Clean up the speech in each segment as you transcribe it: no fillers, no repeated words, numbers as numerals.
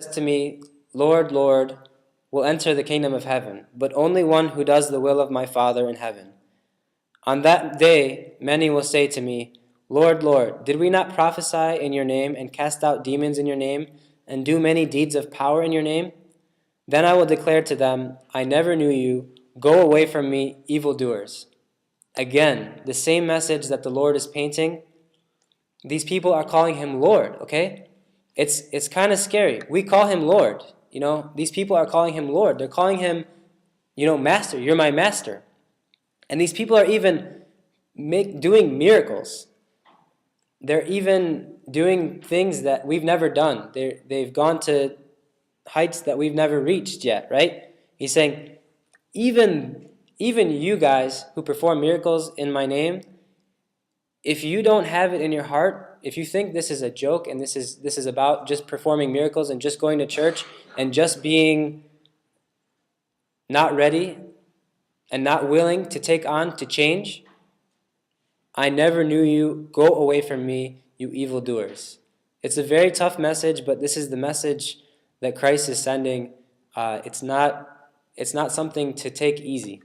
to me, Lord, Lord, will enter the kingdom of heaven, but only one who does the will of my Father in heaven. On that day, many will say to me, Lord, Lord, did we not prophesy in your name and cast out demons in your name and do many deeds of power in your name? Then I will declare to them, I never knew you. Go away from me, evildoers. Again, the same message that the Lord is painting. These people are calling him Lord, okay? It's kind of scary. We call him Lord. These people are calling him Lord. They're calling him, Master. You're my master. And these people are even doing miracles. They're even doing things that we've never done. They've gone to heights that we've never reached yet, right? He's saying, even you guys who perform miracles in my name, if you don't have it in your heart, if you think this is a joke and this is about just performing miracles and just going to church and just being not ready and not willing to take on to change, I never knew you. Go away from me, you evildoers. It's a very tough message, but this is the message that Christ is sending. It's not something to take easy.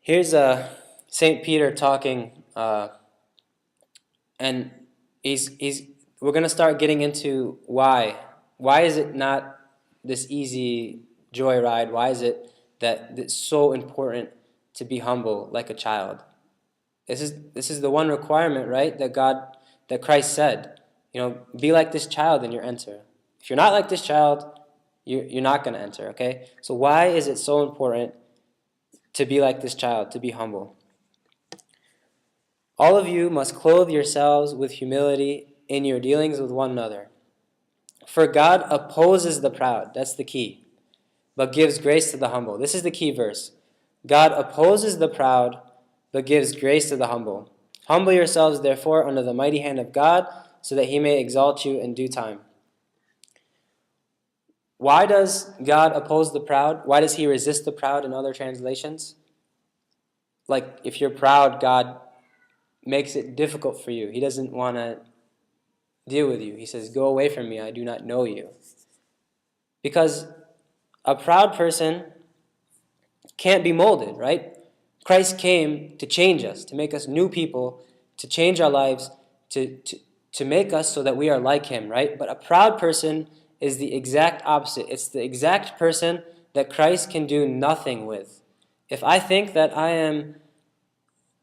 Here's St. Peter talking, and we're going to start getting into why. Why is it not this easy joyride? Why is it that it's so important to be humble like a child? This is the one requirement, right? That Christ said, be like this child and you'll enter. If you're not like this child, you're not going to enter, okay? So why is it so important to be like this child, to be humble? All of you must clothe yourselves with humility in your dealings with one another. For God opposes the proud, that's the key, but gives grace to the humble. This is the key verse. God opposes the proud, but gives grace to the humble. Humble yourselves, therefore, under the mighty hand of God, so that he may exalt you in due time. Why does God oppose the proud? Why does he resist the proud in other translations? Like, if you're proud, God makes it difficult for you. He doesn't want to deal with you. He says, go away from me, I do not know you. Because a proud person can't be molded, right? Christ came to change us, to make us new people, to change our lives, to make us so that we are like him, right? But a proud person is the exact opposite. It's the exact person that Christ can do nothing with. If I think that I am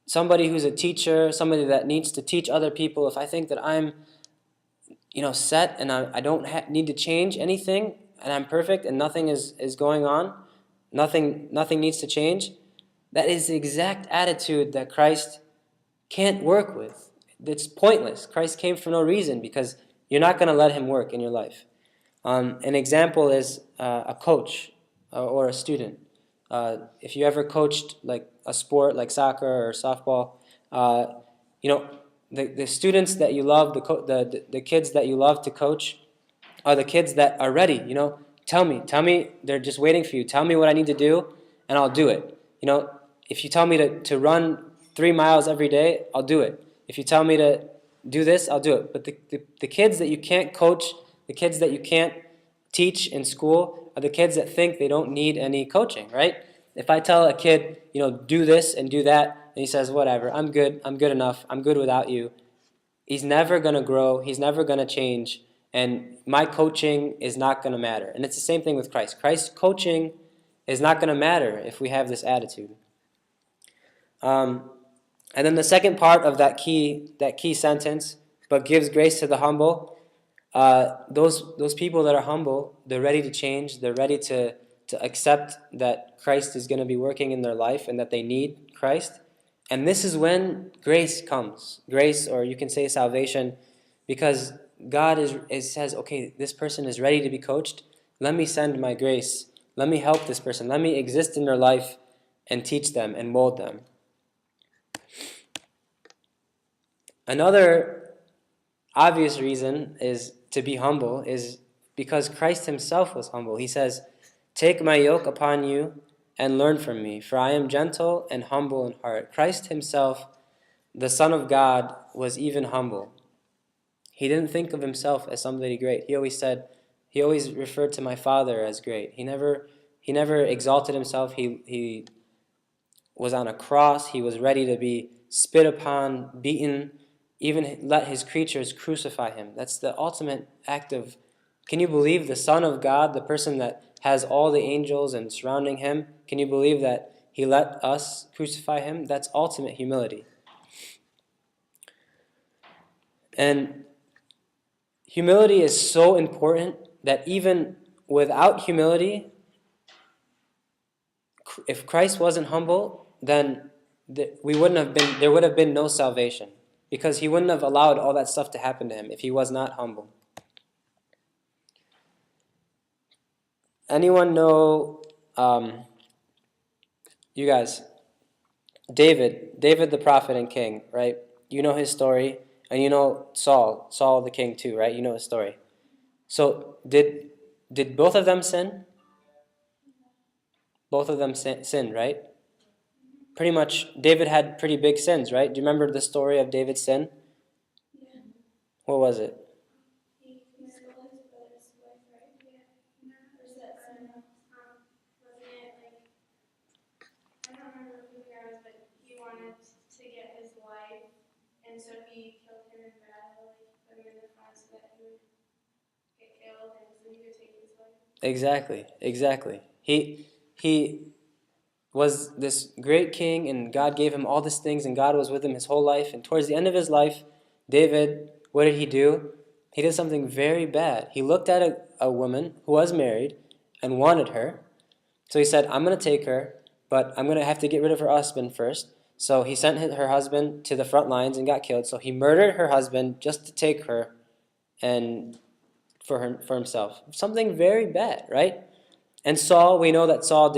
somebody who's a teacher, somebody that needs to teach other people, if I think that I'm set and I don't need to change anything and I'm perfect and nothing is going on, nothing needs to change, that is the exact attitude that Christ can't work with. It's pointless. Christ came for no reason because you're not going to let him work in your life. An example is a coach or a student. If you ever coached like a sport like soccer or softball, the students that you love, the kids that you love to coach are the kids that are ready. Tell me, they're just waiting for you. Tell me what I need to do, and I'll do it. If you tell me to run 3 miles every day, I'll do it. If you tell me to do this, I'll do it. But the kids that you can't coach, the kids that you can't teach in school are the kids that think they don't need any coaching, right? If I tell a kid, do this and do that, and he says, whatever, I'm good enough, I'm good without you, he's never going to grow, he's never going to change, and my coaching is not going to matter. And it's the same thing with Christ. Christ's coaching is not going to matter if we have this attitude. And then the second part of that key sentence, but gives grace to the humble, those people that are humble, they're ready to change, they're ready to accept that Christ is going to be working in their life and that they need Christ. And this is when grace comes. Grace, or you can say salvation, because God says, okay, this person is ready to be coached. Let me send my grace. Let me help this person. Let me exist in their life and teach them and mold them. Another obvious reason is to be humble is because Christ himself was humble. He says, take my yoke upon you and learn from me, for I am gentle and humble in heart. Christ himself, the Son of God, was even humble. He didn't think of himself as somebody great. He always referred to my Father as great. He never exalted himself. He was on a cross. He was ready to be spit upon, beaten, even let his creatures crucify him. That's the ultimate act of, can you believe the Son of God, the person that has all the angels and surrounding him, can you believe that he let us crucify him? That's ultimate humility. And humility is so important that even without humility, if Christ wasn't humble, then there would have been no salvation, because he wouldn't have allowed all that stuff to happen to him if he was not humble. Anyone know, you guys, David the prophet and king, right? You know his story, and you know Saul the king too, right? You know his story. So did both of them sin? Both of them sinned, right? Pretty much, David had pretty big sins, right? Do you remember the story of David's sin? Yeah. What was it? He stole his brother's wife, right? Yeah. Or is that wasn't it like, I don't remember who the guy was, but he wanted to get his wife, and so he killed him in battle, like put him in the front so that he would get killed, and so he could take his wife. Exactly. He was this great king, and God gave him all these things, and God was with him his whole life. And towards the end of his life, David, what did he do? He did something very bad. He looked at a woman who was married and wanted her. So he said, I'm going to take her, but I'm going to have to get rid of her husband first. So he sent her husband to the front lines and got killed. So he murdered her husband just to take her and for himself. Something very bad, right? And Saul, we know that Saul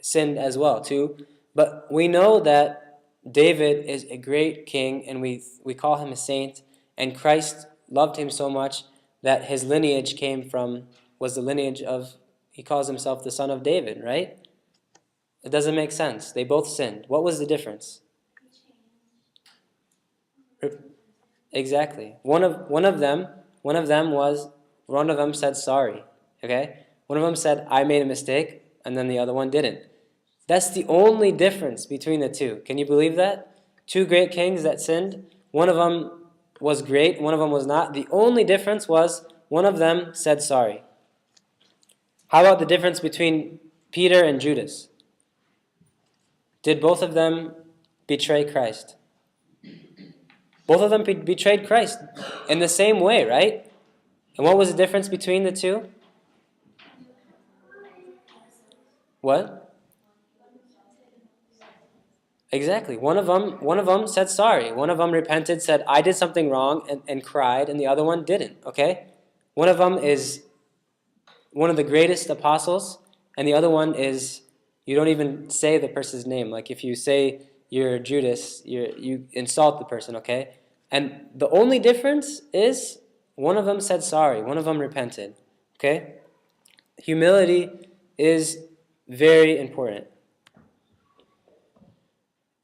sinned as well too. But we know that David is a great king, and we call him a saint. And Christ loved him so much that his lineage was the lineage of, he calls himself the son of David, right? It doesn't make sense. They both sinned. What was the difference? Exactly. One of them said sorry. Okay? One of them said, I made a mistake, and then the other one didn't. That's the only difference between the two. Can you believe that? Two great kings that sinned. One of them was great, one of them was not. The only difference was one of them said sorry. How about the difference between Peter and Judas? Did both of them betray Christ? Both of them betrayed Christ in the same way, right? And what was the difference between the two? What? Exactly. One of them said sorry. One of them repented, said, I did something wrong, and cried, and the other one didn't, okay? One of them is one of the greatest apostles, and the other one is, you don't even say the person's name. Like if you say you're Judas, you insult the person, okay? And the only difference is one of them said sorry, one of them repented, okay? Humility is very important.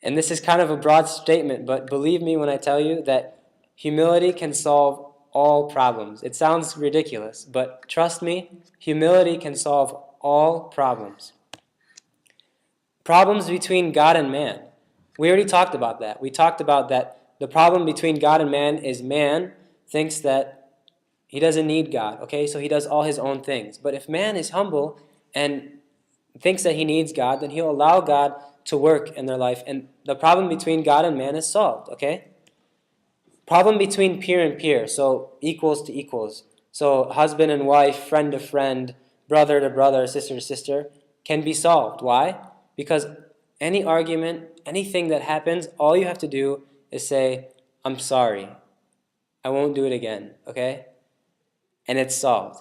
And this is kind of a broad statement, but believe me when I tell you that humility can solve all problems. It sounds ridiculous, but trust me, humility can solve all problems. Problems between God and man. We already talked about that. We talked about that the problem between God and man thinks that he doesn't need God, okay? So he does all his own things. But if man is humble and thinks that he needs God, then he'll allow God to work in their life. And the problem between God and man is solved, okay? Problem between peer and peer, so equals to equals. So husband and wife, friend to friend, brother to brother, sister to sister, can be solved. Why? Because any argument, anything that happens, all you have to do is say, I'm sorry. I won't do it again, okay? And it's solved.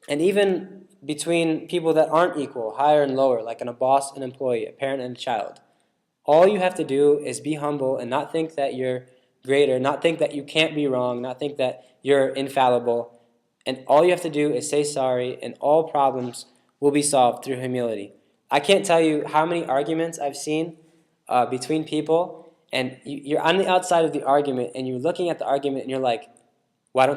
And even between people that aren't equal, higher and lower, like a boss and employee, a parent and a child, all you have to do is be humble and not think that you're greater, not think that you can't be wrong, not think that you're infallible. And all you have to do is say sorry, and all problems will be solved through humility. I can't tell you how many arguments I've seen between people, and you're on the outside of the argument, and you're looking at the argument, and you're like, Why don't they